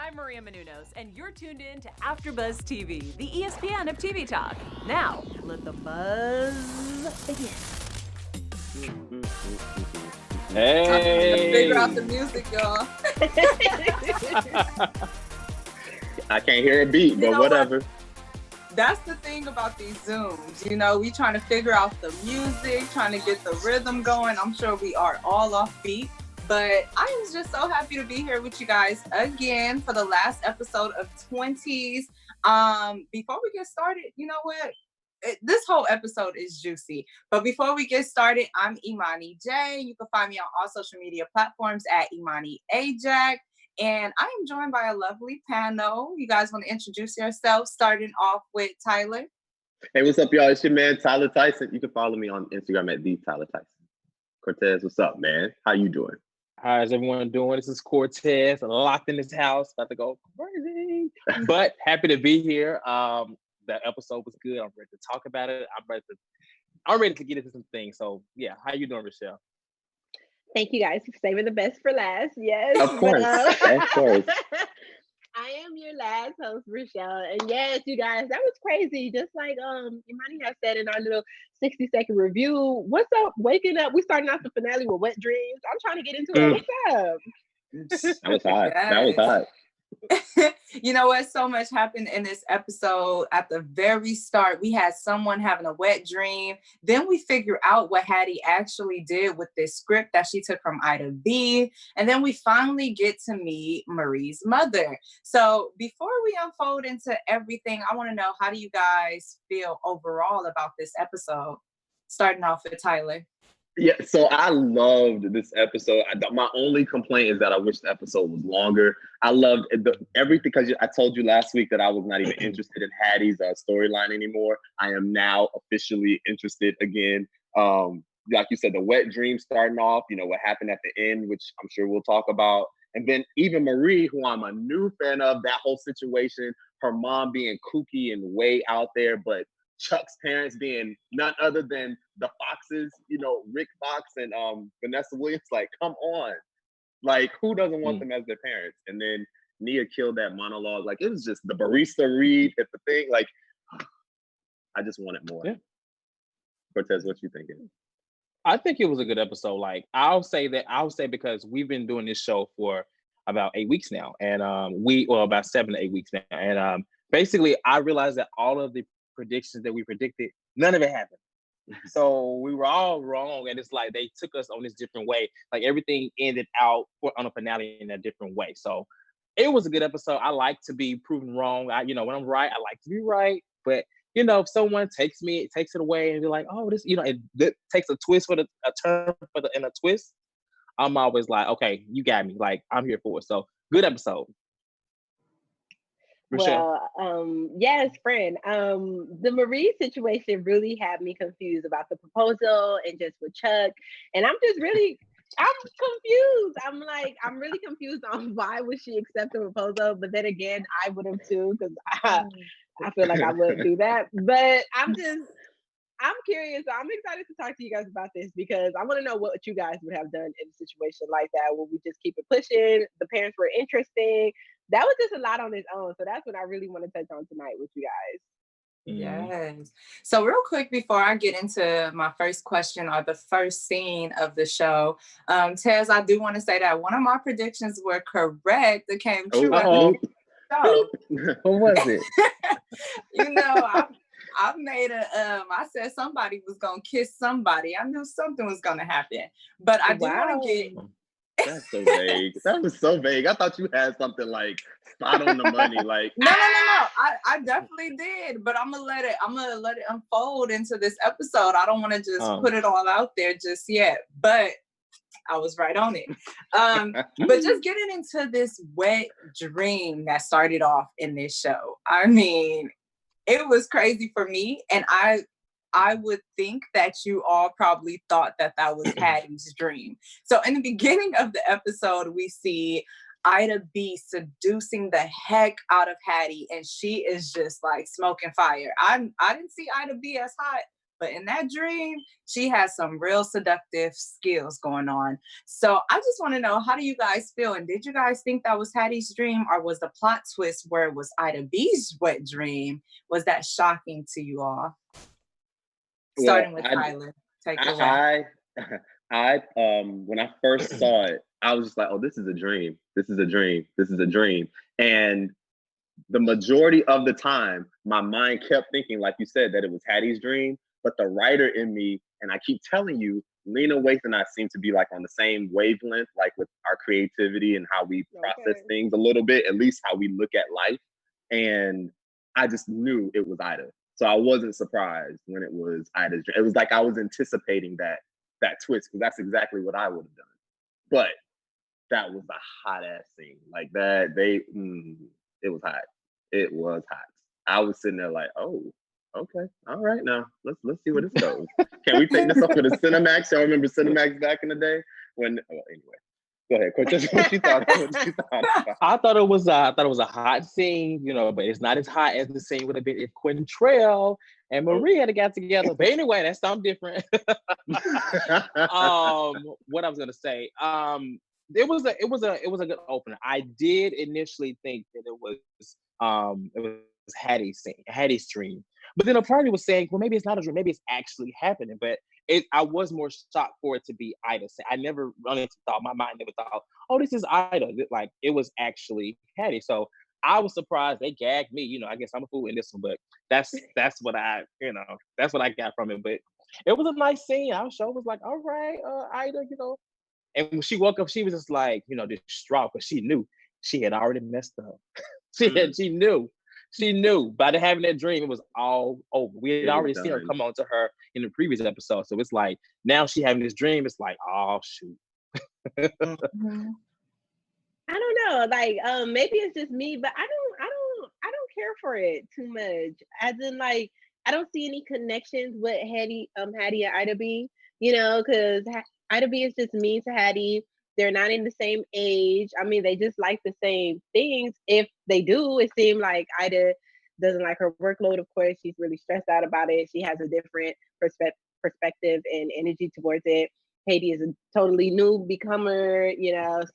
I'm Maria Menounos, and you're tuned in to AfterBuzz TV, the ESPN of TV talk. Now, let the buzz begin. Hey! Figure out the music, y'all. I can't hear a beat, but whatever. That's the thing about these Zooms. You know, we trying to figure out the music, trying to get the rhythm going. I'm sure we are all off beat. But I am just so happy to be here with you guys again for the last episode of Twenties. Before we get started, you know what? This whole episode is juicy. But before we get started, I'm Imani J. You can find me on all social media platforms at Imani Ajax. And I am joined by a lovely panel. You guys want to introduce yourselves, starting off with Tyler? Hey, what's up, y'all? It's your man, Tyler Tyson. You can follow me on Instagram at @TheTylerTyson. Courtez, what's up, man? How you doing? How's everyone doing? This is Courtez, locked in this house, about to go crazy. But happy to be here. The episode was good. I'm ready to talk about it. I'm ready to get into some things. So yeah, how you doing, Rochelle? Thank you guys for saving the best for last. Yes. Of course. Of course. I am your last host, Rochelle. And yes, you guys, that was crazy. Just like Imani has said in our little 60-second review. What's up? Waking up. We starting off the finale with wet dreams. I'm trying to get into it. What's up? That was hot. Yes. That was hot. You know what? So much happened in this episode. At the very start, we had someone having a wet dream. Then we figure out what Hattie actually did with this script that she took from Ida B. And then we finally get to meet Marie's mother. So before we unfold into everything, I want to know, how do you guys feel overall about this episode? Starting off with Tyler. Yeah, so I loved this episode. My only complaint is that I wish the episode was longer. I loved everything, because I told you last week that I was not even interested in Hattie's storyline anymore. I am now officially interested again. Like you said, the wet dream starting off, you know, what happened at the end, which I'm sure we'll talk about. And then even Marie, who I'm a new fan of, that whole situation, her mom being kooky and way out there, but Chuck's parents being none other than the Foxes, you know, Rick Fox and Vanessa Williams. Like, come on. Like, who doesn't want them as their parents? And then Nia killed that monologue. Like, it was just the barista read at the thing. Like, I just wanted more. Yeah. Courtez, what you thinking? I think it was a good episode. Like, I'll say because we've been doing this show for about 8 weeks now. And about 7 to 8 weeks now. And basically, I realized that all of the predictions that we predicted, none of it happened. So we were all wrong, and it's like they took us on this different way. Like, everything ended out on a finale in a different way. So it was a good episode. I like to be proven wrong. When I'm right, I like to be right. But you know, if someone takes it away, and be like, oh, this, you know, it takes a twist a turn and a twist. I'm always like, okay, you got me. Like, I'm here for it. So good episode. Rochelle. Well, yes, friend. The Marie situation really had me confused about the proposal and just with Chuck. And I'm confused. I'm really confused on why would she accept the proposal. But then again, I would have too, because I feel like I would do that. But I'm curious. So I'm excited to talk to you guys about this, because I want to know what you guys would have done in a situation like that. Would we just keep it pushing? The parents were interesting. That was just a lot on its own. So that's what I really want to touch on tonight with you guys. Yes. So real quick, before I get into my first question or the first scene of the show, Tez, I do want to say that one of my predictions were correct. It came true. What was it? You know, I made I said somebody was going to kiss somebody. I knew something was going to happen. But I do want to get... That's so vague. That was so vague. I thought you had something like spot on the money. Like, no. I definitely did, but I'm gonna let it unfold into this episode. I don't want to just put it all out there just yet. But I was right on it. But just getting into this wet dream that started off in this show. I mean, it was crazy for me, and I would think that you all probably thought that was Hattie's dream. So in the beginning of the episode, we see Ida B seducing the heck out of Hattie, and she is just like smoking fire. I didn't see Ida B as hot But in that dream, she has some real seductive skills going on. So I just want to know, how do you guys feel? And did you guys think that was Hattie's dream, or was the plot twist where it was Ida B's wet dream? Was that shocking to you all? Starting with Tyler, take it away. I when I first saw it, I was just like, oh, this is a dream. This is a dream. This is a dream. And the majority of the time, my mind kept thinking, like you said, that it was Hattie's dream. But the writer in me, and I keep telling you, Lena Waithe and I seem to be like on the same wavelength, like with our creativity and how we process things a little bit, at least how we look at life. And I just knew it was Ida. So I wasn't surprised when it was Ida's dream. It was like I was anticipating that twist, because that's exactly what I would have done. But that was a hot ass scene. Like that, it was hot. It was hot. I was sitting there like, oh, okay, all right, now let's see where this goes. Can we pick this up with a Cinemax? Y'all remember Cinemax back in the day? When anyway, go ahead, Courtez. What you thought? I thought it was a hot scene, but it's not as hot as the scene would have been if Quintrell and Maria had got together. But anyway, that's something different. What I was gonna say, it was a good opener. I did initially think that it was Hattie's dream. But then a party was saying, well, maybe it's not a dream, maybe it's actually happening. But I was more shocked for it to be Ida. I never my mind never thought, oh, this is Ida. Like, it was actually Hattie. So I was surprised. They gagged me. I guess I'm a fool in this one, but that's what that's what I got from it. But it was a nice scene. Our show was like, all right, Ida, And when she woke up, she was just like, distraught, because she knew she had already messed up. She knew by having that dream, it was all over. We had already seen her come on to her in the previous episode. So it's like, now she having this dream, it's like, oh shoot. Mm-hmm. I don't know. Like, maybe it's just me, but I don't care for it too much. As in, like, I don't see any connections with Hattie and Ida B, because Ida B is just mean to Hattie. They're not in the same age. I mean, they just like the same things. If they do, it seems like Ida doesn't like her workload. Of course, she's really stressed out about it. She has a different perspective and energy towards it. Hattie is a totally newcomer,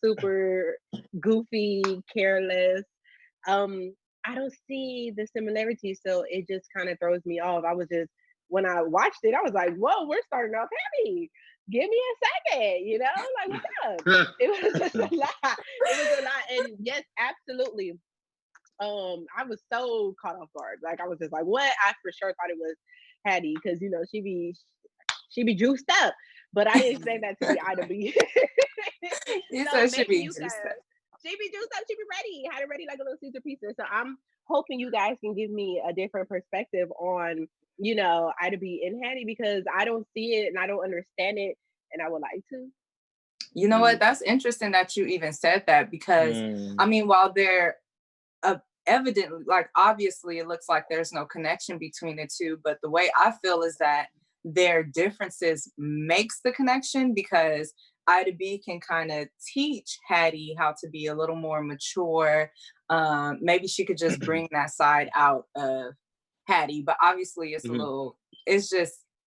super goofy, careless. I don't see the similarities, so it just kind of throws me off. When I watched it, I was like, whoa, we're starting off heavy. Give me a second, like, what's up? It was just a lot. It was a lot. And yes, absolutely. I was so caught off guard. Like, I was just like, what? I for sure thought it was Hattie, because she be juiced up. But I didn't expect that to be Ida B. You said she be juiced up. She be juiced up, she be ready. Had it ready like a little Caesar pizza. So I'm hoping you guys can give me a different perspective on Ida B and Hattie, because I don't see it and I don't understand it, and I would like to. You know what? That's interesting that you even said that, because I mean, while they're evidently, like, obviously it looks like there's no connection between the two, but the way I feel is that their differences makes the connection, because Ida B can kind of teach Hattie how to be a little more mature. Maybe she could just bring that side out of Hattie, but obviously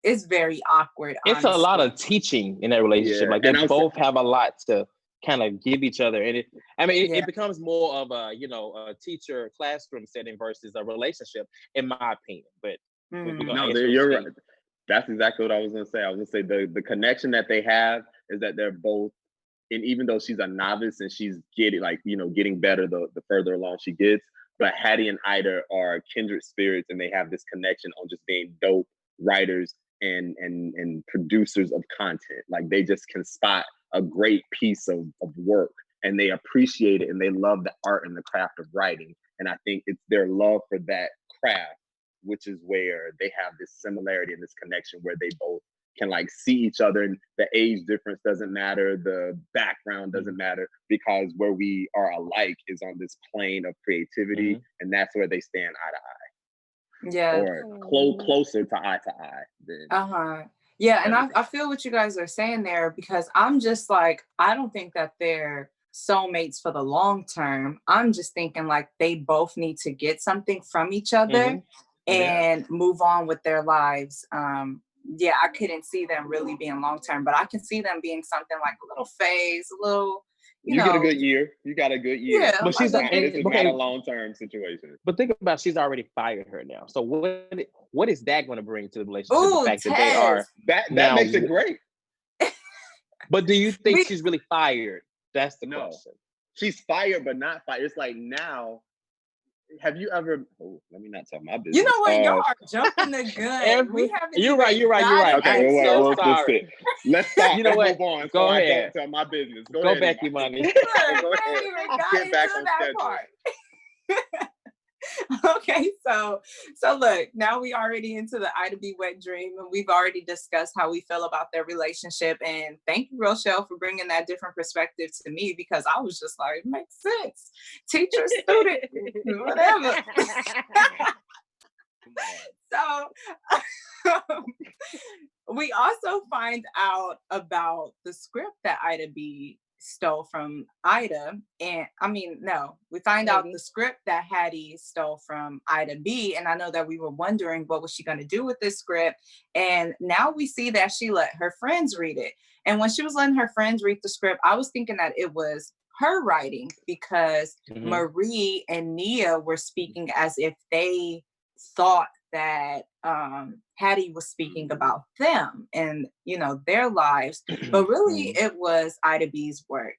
it's very awkward. It's honestly a lot of teaching in that relationship. Yeah. Like, they both have a lot to kind of give each other, and it becomes more of a a teacher classroom setting versus a relationship, in my opinion. But you're right. That's exactly what I was going to say. I was going to say the connection that they have is that they're both, and even though she's a novice and she's getting better the further along she gets, but Hattie and Ida are kindred spirits, and they have this connection on just being dope writers and producers of content. Like, they just can spot a great piece of work, and they appreciate it, and they love the art and the craft of writing. And I think it's their love for that craft, which is where they have this similarity and this connection, where they both can see each other, and the age difference doesn't matter, the background doesn't matter, because where we are alike is on this plane of creativity, and that's where they stand eye to eye. Yeah. Or closer to eye than. Yeah, and I feel what you guys are saying there, because I'm just like, I don't think that they're soulmates for the long term. I'm just thinking like they both need to get something from each other and move on with their lives. yeah, I couldn't see them really being long term, but I can see them being something like a little phase, a little, You get a good year. You got a good year. Yeah, But she's like This is not okay. a long-term situation. But think about, she's already fired her now. So what is that going to bring to the relationship? Ooh, The fact that they are That now, makes it great. But do you think she's really fired? That's the No. question. She's fired, but not fired. It's like now. Have you ever? Oh, let me not tell my business. You know what? Y'all are jumping the gun. We haven't. You're right. Okay, I'm so sorry. Let's stop. You know Let's what? move on. Go so ahead. I don't tell my business. Go ahead, back, Imani. Imani. Go ahead. Get back on that schedule. part. Okay, so look, now we already into the Ida B wet dream, and we've already discussed how we feel about their relationship. And thank you, Rochelle, for bringing that different perspective to me, because I was just like, it makes sense. Teacher, student, whatever. So we also find out about the script that Ida B stole from Ida. And we find out the script that Hattie stole from Ida B. And I know that we were wondering what was she going to do with this script. And now we see that she let her friends read it. And when she was letting her friends read the script, I was thinking that it was her writing, because Marie and Nia were speaking as if they thought that Hattie was speaking about them and, their lives, but really it was Ida B's work.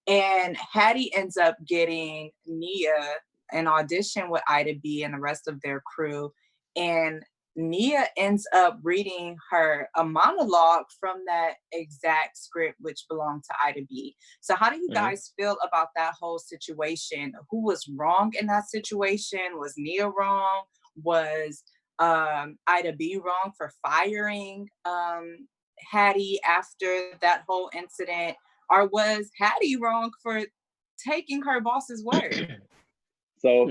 And Hattie ends up getting Nia an audition with Ida B and the rest of their crew, and Nia ends up reading her a monologue from that exact script, which belonged to Ida B. So how do you guys feel about that whole situation? Who was wrong in that situation? Was Nia wrong? Was Ida B wrong for firing Hattie after that whole incident? Or was Hattie wrong for taking her boss's word? So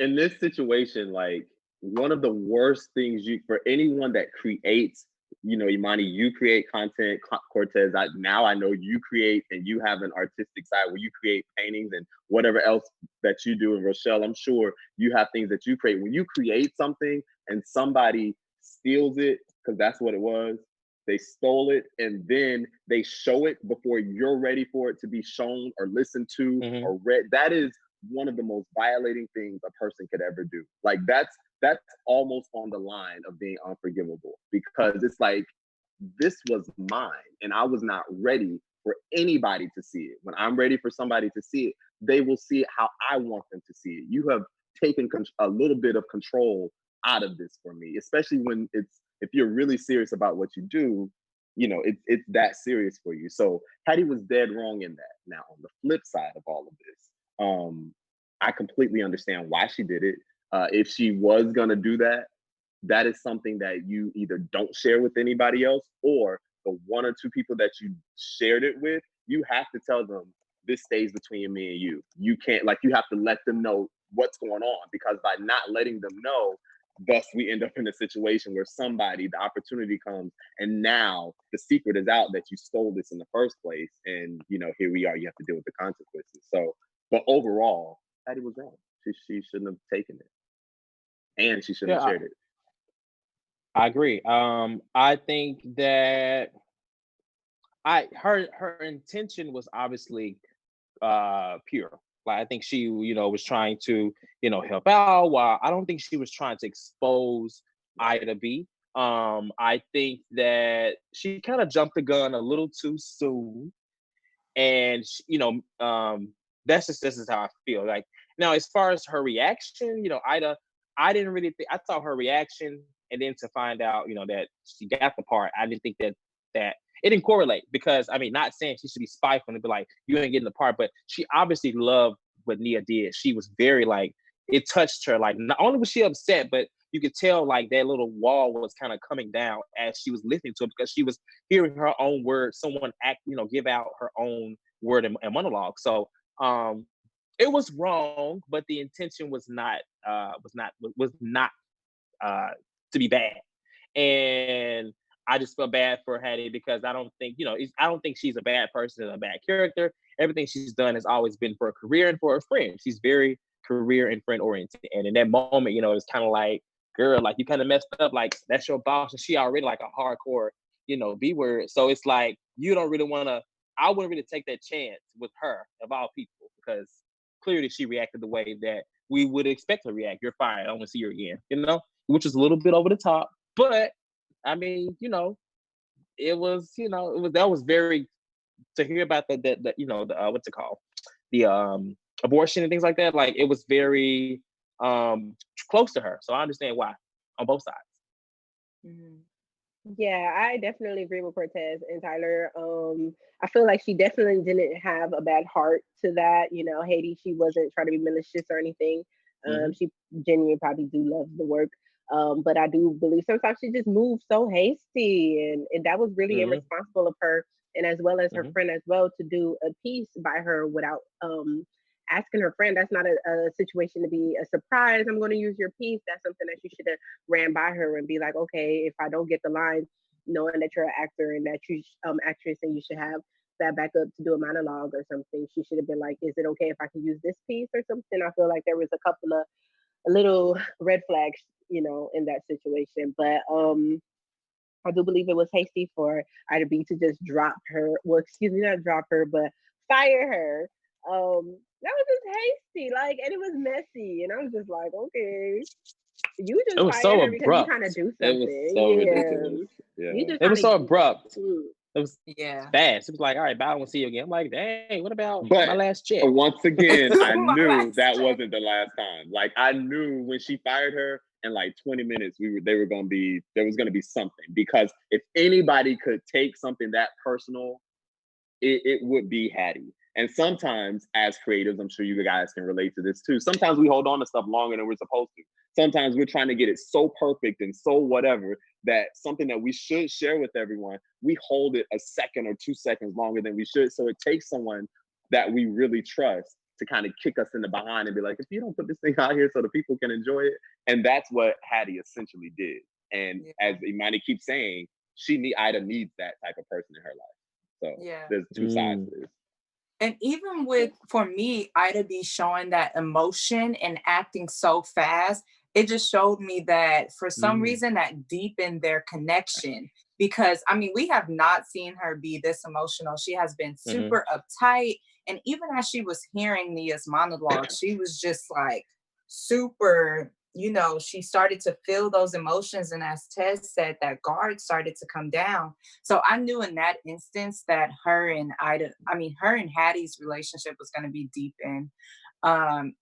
in this situation, like, one of the worst things for anyone that creates, Imani, you create content, Courtez, now I know you create, and you have an artistic side where you create paintings and whatever else that you do. And Rochelle, I'm sure you have things that you create. When you create something and somebody steals it, because that's what it was, they stole it, and then they show it before you're ready for it to be shown or listened to or read. That is one of the most violating things a person could ever do. Like, that's almost on the line of being unforgivable, because it's like, this was mine and I was not ready for anybody to see it. When I'm ready for somebody to see it, they will see it how I want them to see it. You have taken a little bit of control out of this for me, especially when if you're really serious about what you do, it's that serious for you. So Hattie was dead wrong in that. Now, on the flip side of all of this, I completely understand why she did it. If she was gonna do that, that is something that you either don't share with anybody else, or the one or two people that you shared it with, you have to tell them, this stays between me and you. You can't, you have to let them know what's going on, because by not letting them know, thus we end up in a situation where the opportunity comes, and now the secret is out that you stole this in the first place, and here we are, you have to deal with the consequences. So, but overall, Hattie was wrong. She shouldn't have taken it, and she shouldn't have shared it. I agree. I think that her intention was obviously pure. Like, I think she, was trying to, help out. While I don't think she was trying to expose Ida B. I think that she kind of jumped the gun a little too soon, and this is how I feel. Like, now, as far as her reaction, Ida, I didn't really think, I thought her reaction, and then to find out, that she got the part, I didn't think that it didn't correlate, because not saying she should be spiteful and be like, you ain't getting the part, but she obviously loved what Nia did. She was very, it touched her. Like, not only was she upset, but you could tell that little wall was kind of coming down as she was listening to it, because she was hearing her own words, someone give out her own word and monologue. So it was wrong, but the intention was not to be bad. And I just feel bad for Hattie, because I don't think she's a bad person and a bad character. Everything she's done has always been for a career and for a friend. She's very career and friend oriented. And in that moment, it's kind of like, girl, like you kind of messed up. Like that's your boss, and she already like a hardcore, B word. So it's like you don't really want to. I wouldn't really take that chance with her of all people because clearly she reacted the way that we would expect her to react. You're fired. I don't want to see you again. Which is a little bit over the top, but I mean, it was, that was very to hear about the what's it called, the abortion and things like that. Like it was very close to her, so I understand why on both sides. Mm-hmm. Yeah, I definitely agree with Courtez and Tyler. I feel like she definitely didn't have a bad heart to that. Haiti, she wasn't trying to be malicious or anything. She genuinely probably do love the work. But I do believe sometimes she just moves so hasty, and that was really irresponsible of her, and as well as her friend as well, to do a piece by her without asking her friend. That's not a situation to be a surprise. I'm going to use your piece. That's something that you should have ran by her and be like, okay, if I don't get the line, knowing that you're an actor and that you actress and you should have that backup to do a monologue or something, she should have been like, is it okay if I can use this piece or something? I feel like there was a couple of little red flags, in that situation. But I do believe it was hasty for Ida B to just drop her. Well, excuse me, not drop her, but fire her. That was just hasty, like, and it was messy, and I was just like, okay, you just It was fired so her because abrupt. you kind of do It something. was so ridiculous. Yeah. It was so abrupt. It was Yeah. fast. It was like, all right, bye, I won't see you again. I'm like, dang, what about my last check? Once again, I My knew last that check. wasn't the last time. Like I knew when she fired her in like 20 minutes, there was gonna be something. Because if anybody could take something that personal, it would be Hattie. And sometimes as creatives, I'm sure you guys can relate to this too. Sometimes we hold on to stuff longer than we're supposed to. Sometimes we're trying to get it so perfect and so whatever that something that we should share with everyone, we hold it a second or 2 seconds longer than we should. So it takes someone that we really trust to kind of kick us in the behind and be like, if you don't put this thing out here so the people can enjoy it. And that's what Hattie essentially did. And as Imani keeps saying, Ida needs that type of person in her life. So there's two sides to this. And even for me, Ida B showing that emotion and acting so fast, it just showed me that for some reason that deepened their connection. Because I mean, we have not seen her be this emotional. She has been super uptight. And even as she was hearing Nia's monologue, she was just like super, she started to feel those emotions. And as Tez said, that guard started to come down. So I knew in that instance that her and Hattie's relationship was going to be deepened. I'm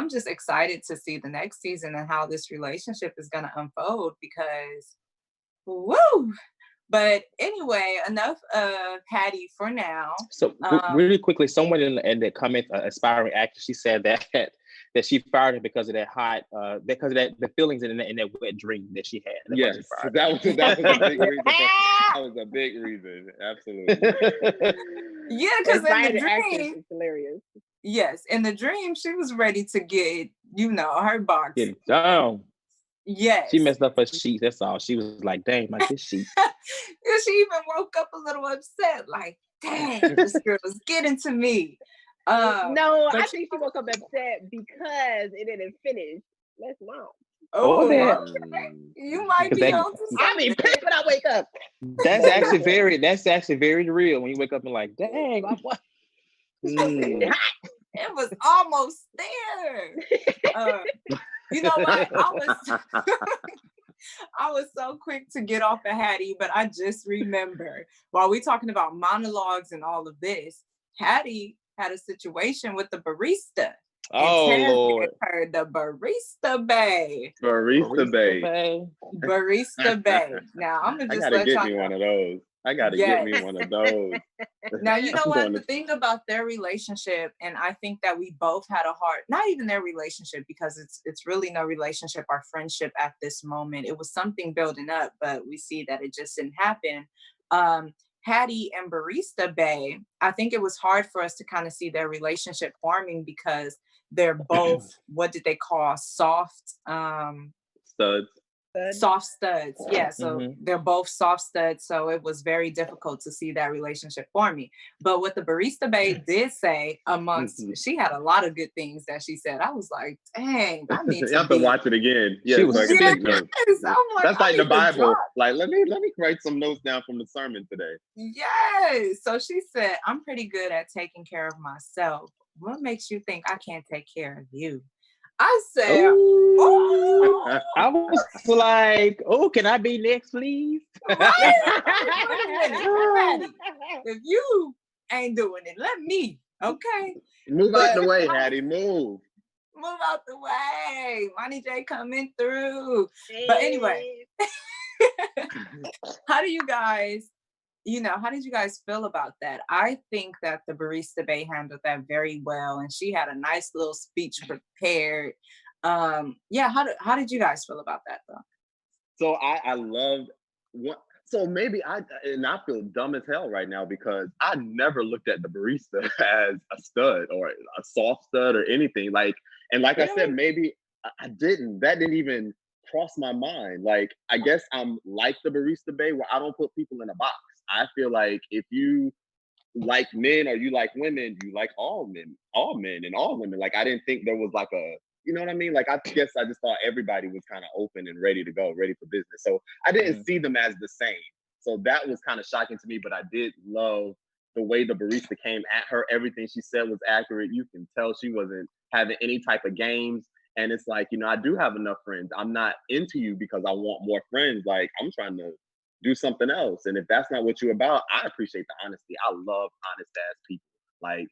just excited to see the next season and how this relationship is going to unfold because, woo! But anyway, enough of Hattie for now. So really quickly, someone in the comments, aspiring actor, she said that she fired her because of that because of the feelings in that wet dream that she had. Yes, that was a big reason. That was a big reason. Absolutely. Yeah, because in the dream, it's hilarious. Yes, in the dream, she was ready to get, her box. Get down. Yes. She messed up her sheets. That's all. She was like, dang, my this sheet. Yeah, she even woke up a little upset, like, dang, this girl is getting to me. No, I think she woke up upset because it didn't finish. Let's not. Oh, okay. You might be on to something. I mean, pissed when I wake up. That's actually very real when you wake up and like, dang, what? It was almost there. You know what? I was so quick to get off of Hattie, but I just remember while we're talking about monologues and all of this, Hattie had a situation with the barista. Oh, Lord. Her the Barista Bay. Barista Bay. Barista Bay. Now, I'm going to just let y'all know. One of those. I got to get me one of those. Now, you know what? The thing about their relationship, and I think that we both had a heart, not even their relationship, because it's really no relationship, our friendship at this moment. It was something building up, but we see that it just didn't happen. Hattie and Barista Bay, I think it was hard for us to kind of see their relationship forming because they're both, what did they call, soft? Studs. soft studs. Yeah, so Mm-hmm. they're both soft studs. So it was very difficult to see that relationship for me. But what the Barista Babe did say, she had a lot of good things that she said. I was like, dang, I need You to have to watch it again. Yeah, She was so I can take notes. I'm like, That's I like the need to Bible. drop. Like, let me write some notes down from the sermon today. Yes. So she said, I'm pretty good at taking care of myself. What makes you think I can't take care of you? I said, oh, I was like, oh, can I be next, please? right. Wait a minute, Hattie, if you ain't doing it, let me. Okay. Move out the way, Hattie. Move. Move out the way. Money J coming through. But anyway, how do you guys, how did you guys feel about that? I think that the Barista Bay handled that very well, and she had a nice little speech prepared. How did you guys feel about that though? So I loved what. So maybe I feel dumb as hell right now because I never looked at the barista as a stud or a soft stud or anything. Like I said, maybe I didn't. That didn't even cross my mind. Like, I guess I'm like the Barista Bay where I don't put people in a box. I feel like if you like men or you like women, you like all men and all women. Like, I didn't think there was like a, you know what I mean? Like, I guess I just thought everybody was kind of open and ready to go, ready for business. So I didn't see them as the same. So that was kind of shocking to me, but I did love the way the barista came at her. Everything she said was accurate. You can tell she wasn't having any type of games. And it's like, I do have enough friends. I'm not into you because I want more friends. Like, I'm trying to do something else. And if that's not what you're about, I appreciate the honesty. I love honest ass people. Like,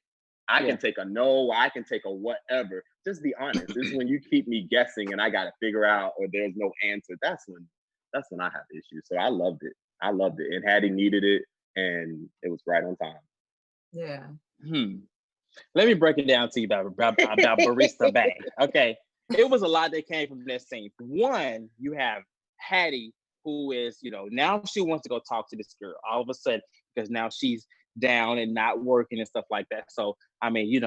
I can take a no, I can take a whatever. Just be honest. This is when you keep me guessing and I got to figure out or there's no answer. That's when I have issues. So I loved it. And Hattie needed it and it was right on time. Yeah. Let me break it down to you about Barista Bay. Okay. It was a lot that came from that scene. One, you have Hattie, who is, now she wants to go talk to this girl all of a sudden because now she's down and not working and stuff like that. So, I mean,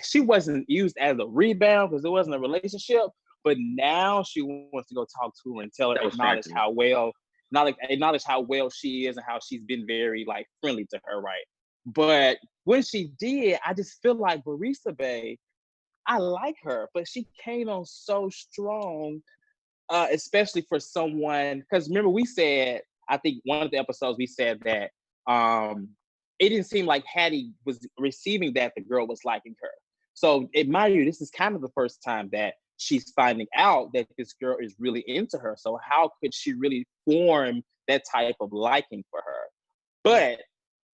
she wasn't used as a rebound because it wasn't a relationship, but now she wants to go talk to her and tell her, acknowledge how well she is and how she's been very like friendly to her, right? But when she did, I just feel like Barista Bay, I like her, but she came on so strong, especially for someone, because remember we said, I think one of the episodes we said that it didn't seem like Hattie was receiving that the girl was liking her. So mind you, this is kind of the first time that she's finding out that this girl is really into her. So how could she really form that type of liking for her? But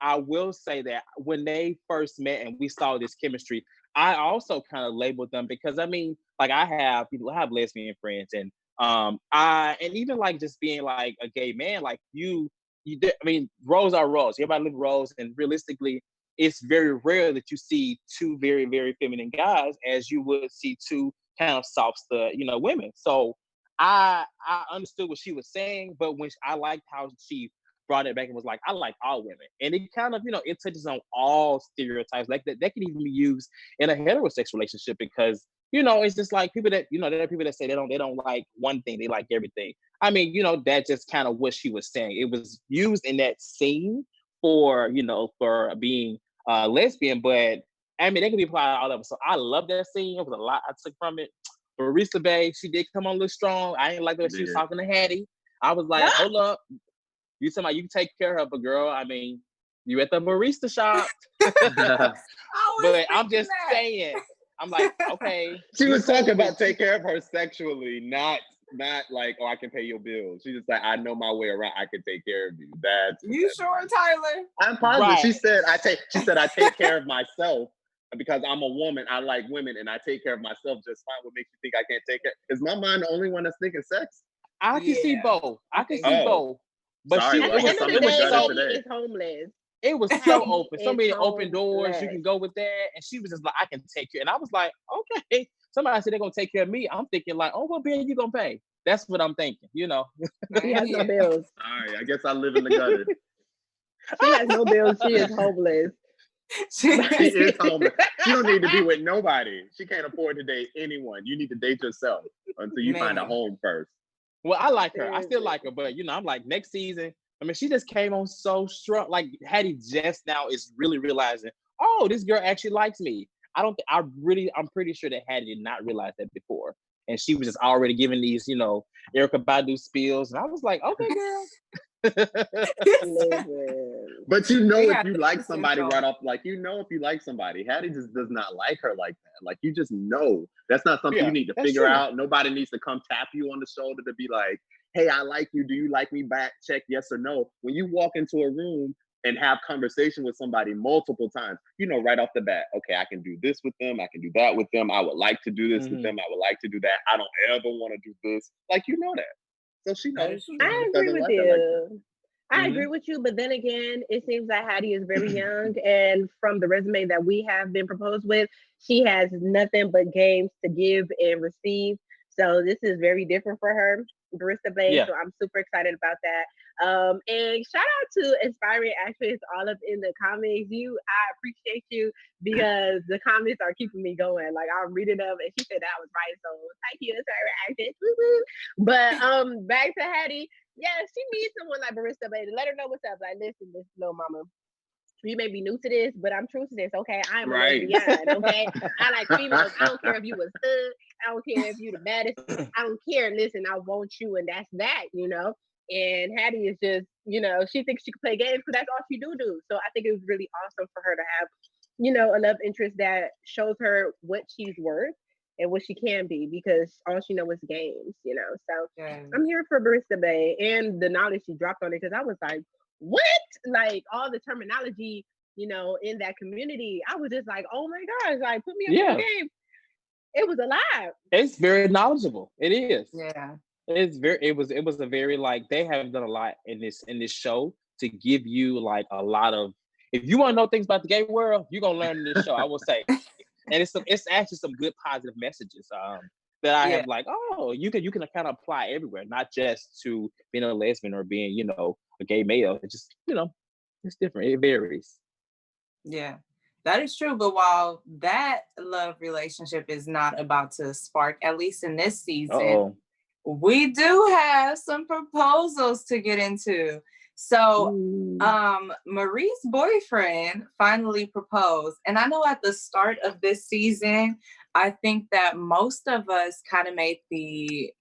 I will say that when they first met and we saw this chemistry, I also kind of labeled them because I mean, like I have lesbian friends and even like just being like a gay man, like I mean, roles are roles. Everybody live roles, and realistically, it's very rare that you see two very, very feminine guys as you would see two kind of soft stud, women. So I understood what she was saying, but I liked how she brought it back and was like, I like all women. And it kind of, it touches on all stereotypes. Like that can even be used in a heterosexual relationship because, it's just like people that, there are people that say they don't like one thing, they like everything. I mean, that's just kind of what she was saying. It was used in that scene for being lesbian, but I mean, they can be applied to all of them. So I love that scene. It was a lot I took from it. Barista Bay, she did come on a little strong. I ain't like the way she was talking to Hattie. I was like, hold up. You talking about you can take care of a girl. I mean, you at the barista shop. But I'm just saying. I'm like, okay. She was talking about take care of her sexually, not like, I can pay your bills. She just like, I know my way around. I can take care of you. That's you sure, Tyler? I'm positive. Right. She said I take care of myself because I'm a woman. I like women and I take care of myself just fine. What makes you think I can't take care? Is my mind the only one that's thinking sex? I can see both. I can see both. But sorry, at the end of the day, he is homeless. It was so open. So many open doors. You can go with that. And she was just like, I can take care. And I was like, okay. Somebody said they're going to take care of me. I'm thinking like, oh, what bill you going to pay? That's what I'm thinking, He has no bills. All right. I guess I live in the gutter. She has no bills. She is homeless. She is homeless. She don't need to be with nobody. She can't afford to date anyone. You need to date yourself until you find a home first. Well, I like her. I still like her, but I'm like next season. I mean, she just came on so strong. Like Hattie just now is really realizing, oh, this girl actually likes me. I'm pretty sure that Hattie did not realize that before. And she was just already giving these, Erykah Badu spills. And I was like, okay, girl. But if you like somebody right off, like if you like somebody, Hattie just does not like her like that. Like you just know that's not something you need to figure out. Nobody needs to come tap you on the shoulder to be like, hey, I like you. Do you like me back? Check yes or no. When you walk into a room and have conversation with somebody multiple times, right off the bat, okay, I can do this with them. I can do that with them. I would like to do this with them. I would like to do that. I don't ever want to do this. Like, that. So she knows. I agree with you. I agree with you, but then again, it seems that Hattie is very young, and from the resume that we have been proposed with, she has nothing but games to give and receive. So this is very different for her, Barista Babe. So I'm super excited about that. And shout out to Inspiring Actress all up in the comments. I appreciate you because the comments are keeping me going. Like I'm reading them, and she said that was right. So thank you, Inspiring Actress. Woo-hoo. But back to Hattie. Yeah, she needs someone like Barista Baby. Let her know what's up. Like, listen, this little mama. You may be new to this, but I'm true to this. Okay, I'm a lesbian. Okay, I like females. I don't care if you was hood. I don't care if you the baddest. I don't care. Listen, I want you, and that's that. And Hattie is just, she thinks she can play games because that's all she do. So I think it was really awesome for her to have, a love interest that shows her what she's worth and what she can be, because all she knows is games, So I'm here for Barista Bay and the knowledge she dropped on it, because I was like, what? Like all the terminology, in that community, I was just like, oh my gosh, like put me up in the game. It was a lot. It's very knowledgeable. It is. Yeah. It was a very, like, they have done a lot in this show to give you like a lot of, if you want to know things about the gay world, you're gonna learn in this show, I will say. And it's actually some good positive messages that I have like, oh, you can kind of apply everywhere, not just to being a lesbian or being, a gay male. It's just, it's different. It varies. Yeah, that is true. But while that love relationship is not about to spark, at least in this season, we do have some proposals to get into. So Marie's boyfriend finally proposed. And I know at the start of this season, I think that most of us kind of maybe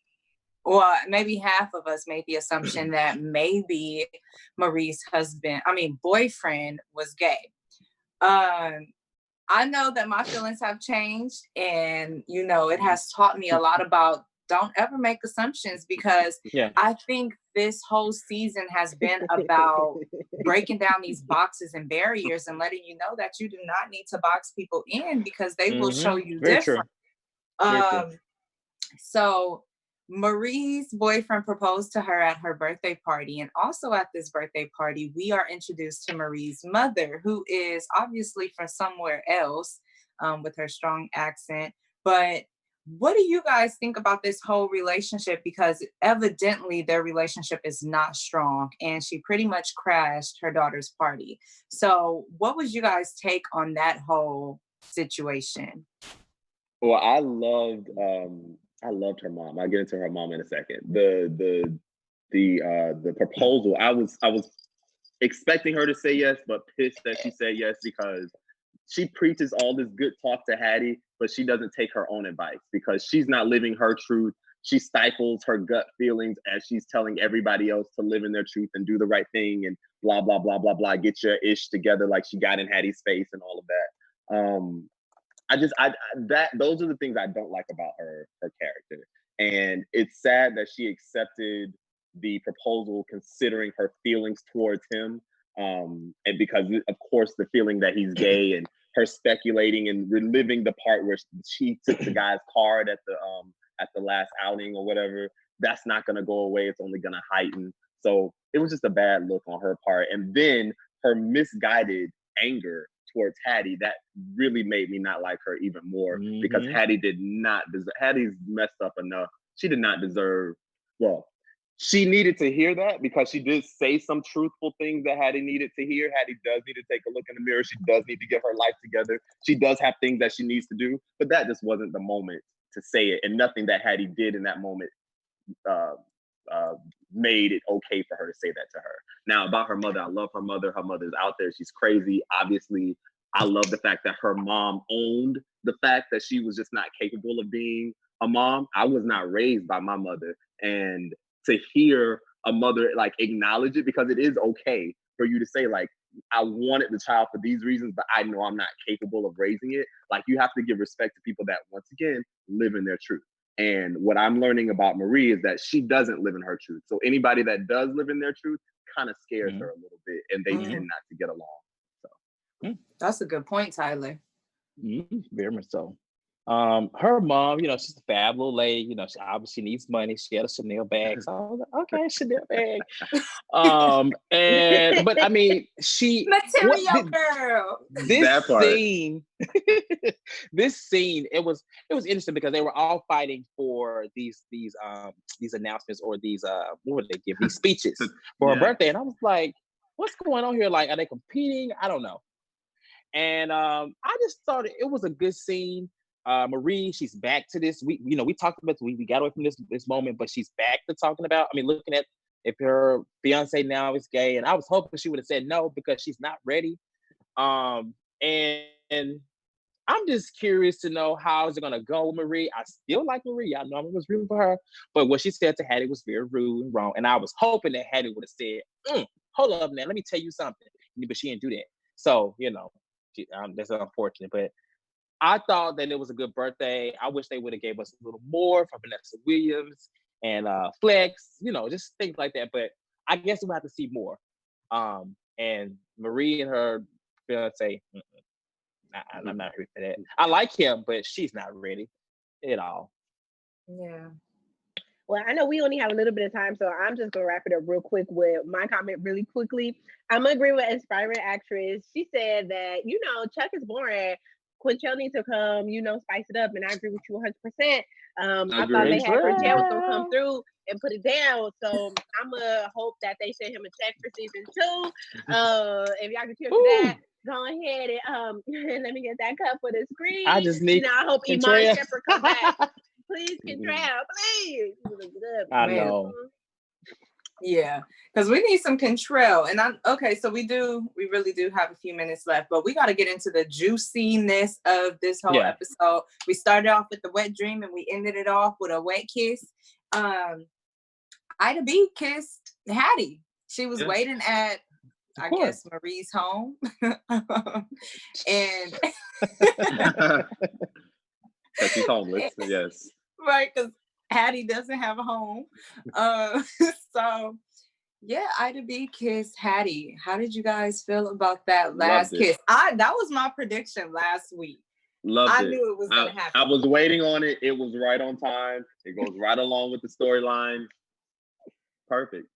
half of us made the assumption that maybe Marie's boyfriend was gay. I know that my feelings have changed, and, it has taught me a lot about don't ever make assumptions, because I think this whole season has been about breaking down these boxes and barriers and letting you know that you do not need to box people in, because they will show you different. So Marie's boyfriend proposed to her at her birthday party. And also at this birthday party, we are introduced to Marie's mother, who is obviously from somewhere else, with her strong accent. But what do you guys think about this whole relationship? Because evidently their relationship is not strong, and she pretty much crashed her daughter's party. So what was you guys' take on that whole situation? Well, I loved her mom. I'll get into her mom in a second. The proposal, I was expecting her to say yes, but pissed that she said yes, because she preaches all this good talk to Hattie, but she doesn't take her own advice, because she's not living her truth. She stifles her gut feelings as she's telling everybody else to live in their truth and do the right thing and blah, blah, blah, blah, blah, get your ish together, like she got in Hattie's face and all of that. Those are the things I don't like about her character. And it's sad that she accepted the proposal considering her feelings towards him. And because of course the feeling that he's gay, and her speculating and reliving the part where she took the guy's card at the last outing or whatever, that's not gonna go away. It's only gonna heighten. So it was just a bad look on her part. And then her misguided anger towards Hattie, that really made me not like her even more, because Hattie's messed up enough. She did not deserve, she needed to hear that, because she did say some truthful things that Hattie needed to hear. Hattie does need to take a look in the mirror. She does need to get her life together. She does have things that she needs to do, but that just wasn't the moment to say it. And nothing that Hattie did in that moment made it okay for her to say that to her. Now, about her mother, I love her mother. Her mother's out there. She's crazy. Obviously, I love the fact that her mom owned the fact that she was just not capable of being a mom. I was not raised by my mother. And to hear a mother like acknowledge it, because it is okay for you to say like, I wanted the child for these reasons, but I know I'm not capable of raising it. Like, you have to give respect to people that, once again, live in their truth. And what I'm learning about Marie is that she doesn't live in her truth. So anybody that does live in their truth kind of scares her a little bit, and they tend not to get along. So that's a good point, Tyler. Very much so. Her mom, she's a fab little lady. She obviously needs money. She had a Chanel bag. So I was like, okay, Chanel bag. But I mean, material girl. This scene, it was interesting because they were all fighting for these announcements or these what would they give, these speeches for her birthday, and I was like, what's going on here? Like, are they competing? I don't know. And I just thought it was a good scene. Marie, she's back to this. We talked about we got away from this moment, but she's back to talking about. I mean, looking at if her fiance now is gay, and I was hoping she would have said no because she's not ready. And I'm just curious to know how is it gonna go with Marie. I still like Marie. I know I was rooting for her, but what she said to Hattie was very rude and wrong. And I was hoping that Hattie would have said, "Hold up, man, let me tell you something." But she didn't do that. So that's unfortunate, but. I thought that it was a good birthday. I wish they would have gave us a little more from Vanessa Williams and Flex, just things like that. But I guess we'll have to see more. And Marie and her fiance, I'm not ready for that. I like him, but she's not ready at all. Yeah. Well, I know we only have a little bit of time, so I'm just gonna wrap it up real quick with my comment really quickly. I'm gonna agree with aspiring actress. She said that, Chuck is boring. Quinchelle needs to come, spice it up, and I agree with you 100%. I thought they had Rochelle was gonna come through and put it down, so I'm gonna hope that they send him a check for season 2. If y'all can cheer for that, go ahead and let me get that cut for the screen. I just need. I hope Imani Shepherd come back. Please, Contrell, please. I know. Yeah, because we need some control. And so we really do have a few minutes left, but we got to get into the juiciness of this whole episode. We started off with the wet dream and we ended it off with a wet kiss. Ida B kissed Hattie. She was waiting at, I guess, Marie's home. And she's homeless, yes. Right, because Hattie doesn't have a home. So yeah, Ida B kissed Hattie. How did you guys feel about that last kiss? That was my prediction last week. I knew it was gonna happen. I was waiting on it. It was right on time. It goes right along with the storyline. Perfect.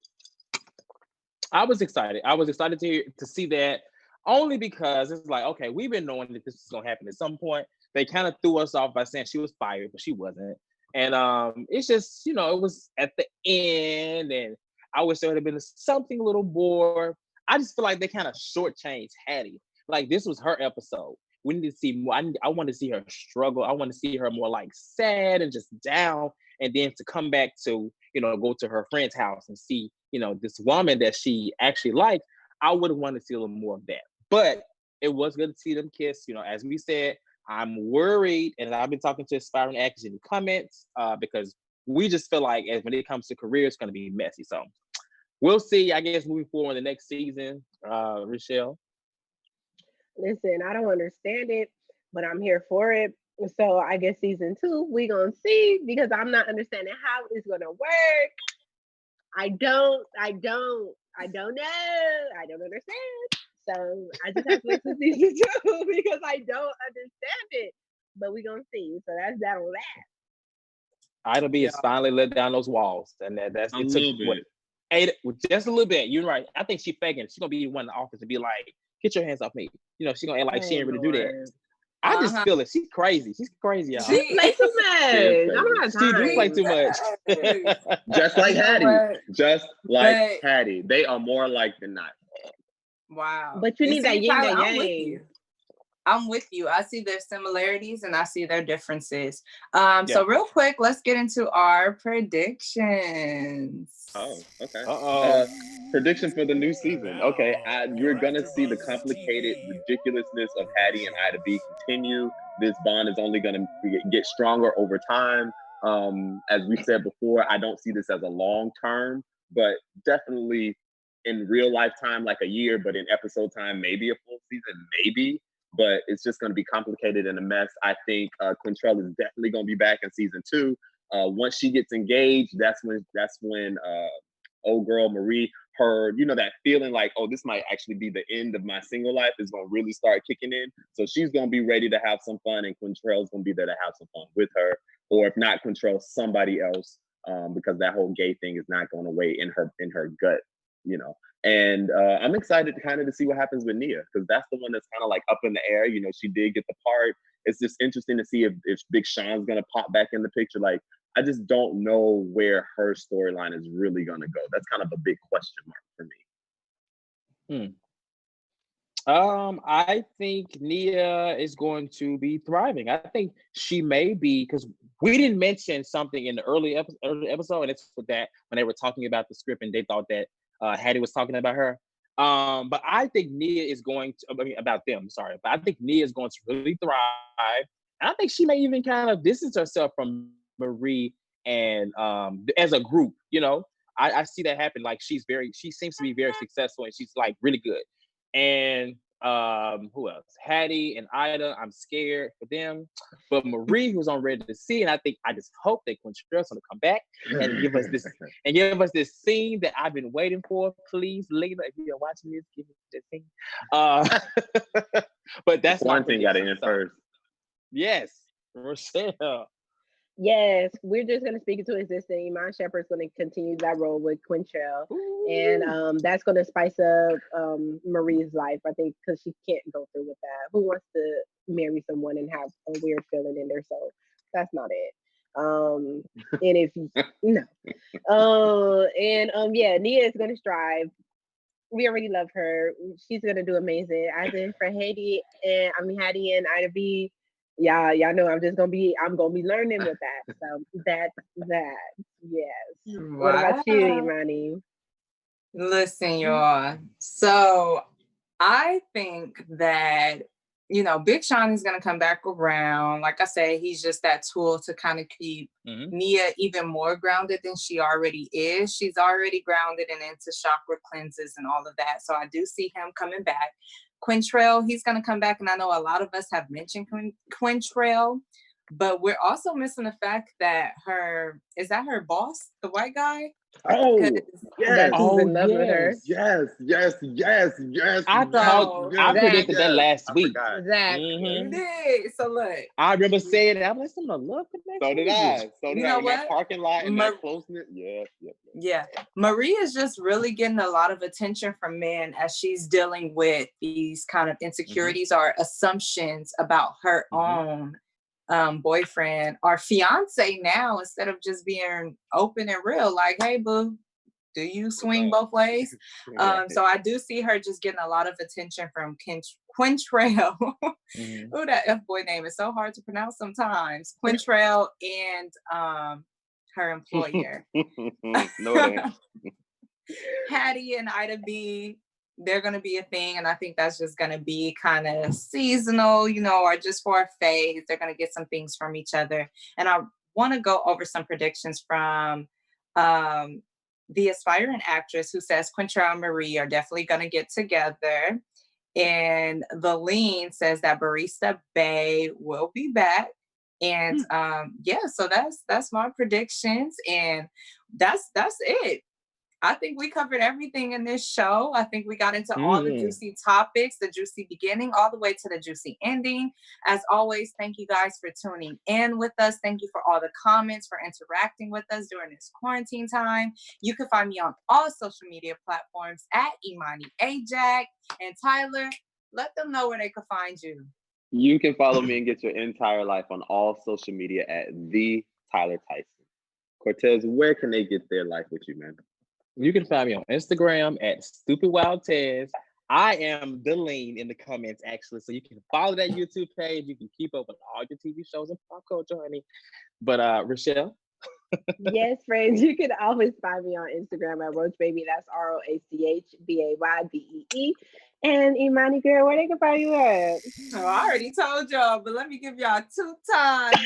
I was excited. I was excited to see that, only because it's like, okay, we've been knowing that this is gonna happen at some point. They kind of threw us off by saying she was fired, but she wasn't. And it's just, it was at the end, and I wish there would have been something a little more. I just feel like they kind of shortchanged Hattie. Like, this was her episode. We need to see more. I want to see her struggle. I want to see her more like sad and just down, and then to come back to, go to her friend's house and see, this woman that she actually liked. I would have wanted to see a little more of that. But it was good to see them kiss. As we said, I'm worried, and I've been talking to aspiring actors in the comments because we just feel like when it comes to career, it's going to be messy. So we'll see, I guess, moving forward in the next season. Rochelle? Listen, I don't understand it, but I'm here for it. So I guess season 2, we're going to see, because I'm not understanding how it's going to work. I don't know. I don't understand. So I just have to listen to season 2 because I don't understand it. But we're going to see. So that's that on that. Ida B is finally let down those walls. And that's it took just a little bit. You're right. I think she's faking it. She's going to be one in the office and be like, get your hands off me. She's going to act like she ain't really do that. I just feel it. She's crazy. She's crazy, y'all. She plays too much. She do play too much. Just like Hattie. Just like Hattie. They are more alike than not. Wow. But you need that yin and yang. I'm with you. I see their similarities and I see their differences. Yeah. So real quick, let's get into our predictions. Oh, okay. Uh-oh. Prediction for the new season. Okay, you're gonna see the complicated ridiculousness of Hattie and Ida B continue. This bond is only gonna get stronger over time. As we said before, I don't see this as a long term, but definitely in real lifetime, like a year, but in episode time, maybe a full season, maybe. But it's just going to be complicated and a mess. I think Quintrell is definitely going to be back in season 2. Once she gets engaged, that's when old girl Marie, her, that feeling like, oh, this might actually be the end of my single life is going to really start kicking in. So she's going to be ready to have some fun, and Quintrell's going to be there to have some fun with her. Or if not Quintrell, somebody else, because that whole gay thing is not going away in her gut, And I'm excited to see what happens with Nia, because that's the one that's kind of like up in the air. She did get the part. It's just interesting to see if Big Sean's gonna pop back in the picture. Like, I just don't know where her storyline is really gonna go. That's kind of a big question mark for me. I think Nia is going to be thriving. I think she may be, because we didn't mention something in the early episode, and it's with that when they were talking about the script and they thought that Hattie was talking about her. But I think Nia is going to, about them, sorry. But I think Nia is going to really thrive. And I think she may even kind of distance herself from Marie and as a group, I see that happen. Like, she seems to be very successful and she's like really good. And who else? Hattie and Ida, I'm scared for them. But Marie, who's on Ready to See, and I just hope that Quintrell's gonna come back and give us this scene that I've been waiting for. Please, Lena, if you're watching this, give me this scene. But that's one thing got to end first. Yes, Rochelle. Yes, we're just going to speak into existence. Iman Shepherd's going to continue that role with Quintrell. And that's going to spice up Marie's life, I think, because she can't go through with that. Who wants to marry someone and have a weird feeling in their soul? That's not it. And if you, no. Yeah, Nia is going to strive. We already love her. She's going to do amazing. As in for Hattie and Ida B, y'all know I'm gonna be learning with that. So that's that. Yes. Wow. What about you, Imani? Listen, y'all. So I think that Big Sean is gonna come back around. Like I said, he's just that tool to kind of keep Nia even more grounded than she already is. She's already grounded and into chakra cleanses and all of that. So I do see him coming back. Quintrell, he's going to come back, and I know a lot of us have mentioned Quintrell, but we're also missing the fact that is that her boss, the white guy? Oh, yes. He's in love with her. Yes. I predicted that last week. Exactly. So look, I remember saying that. I'm like, some love connection. So did I. You know in what? That parking lot and that closeness. Yeah. Marie is just really getting a lot of attention from men as she's dealing with these kind of insecurities or assumptions about her own boyfriend or fiance now, instead of just being open and real, like, hey boo, do you swing both ways? So I do see her just getting a lot of attention from Quintrell. Oh, that F boy name is so hard to pronounce sometimes. Quintrell and her employer. No, Hattie and Ida B, they're going to be a thing, and I think that's just going to be kind of seasonal, or just for a phase. They're going to get some things from each other. And I want to go over some predictions from the aspiring actress, who says Quintrell and Marie are definitely going to get together. And the lean says that Barista Bay will be back. And so that's my predictions, and that's it. I think we covered everything in this show. I think we got into all the juicy topics, the juicy beginning, all the way to the juicy ending. As always, thank you guys for tuning in with us. Thank you for all the comments, for interacting with us during this quarantine time. You can find me on all social media platforms at Imani Ajak. And Tyler, let them know where they can find you. You can follow me and get your entire life on all social media at the Tyler Tyson. Courtez, where can they get their life with you, man? You can find me on Instagram at StupidWildTez. I am the lean in the comments, actually. So you can follow that YouTube page. You can keep up with all your TV shows and pop culture, honey. But Rochelle? Yes, friends, you can always find me on Instagram at Roach Baby. That's ROACHBAYBEE. And Imani girl, where they can find you at? Oh, I already told y'all, but let me give y'all 2 times,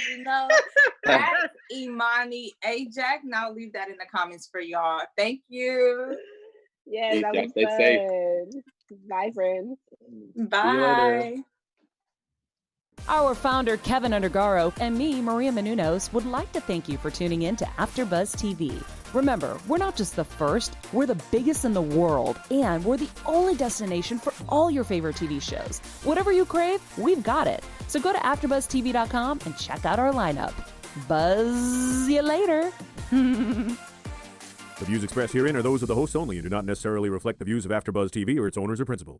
at Imani Ajax. Now leave that in the comments for y'all. Thank you. Yes, that was Stay safe. fun. Bye, friends. Bye. Our founder, Keven Undergaro, and me, Maria Menounos, would like to thank you for tuning in to AfterBuzz TV. Remember, we're not just the first, we're the biggest in the world, and we're the only destination for all your favorite TV shows. Whatever you crave, we've got it. So go to AfterBuzzTV.com and check out our lineup. Buzz you later. The views expressed herein are those of the hosts only and do not necessarily reflect the views of AfterBuzz TV or its owners or principals.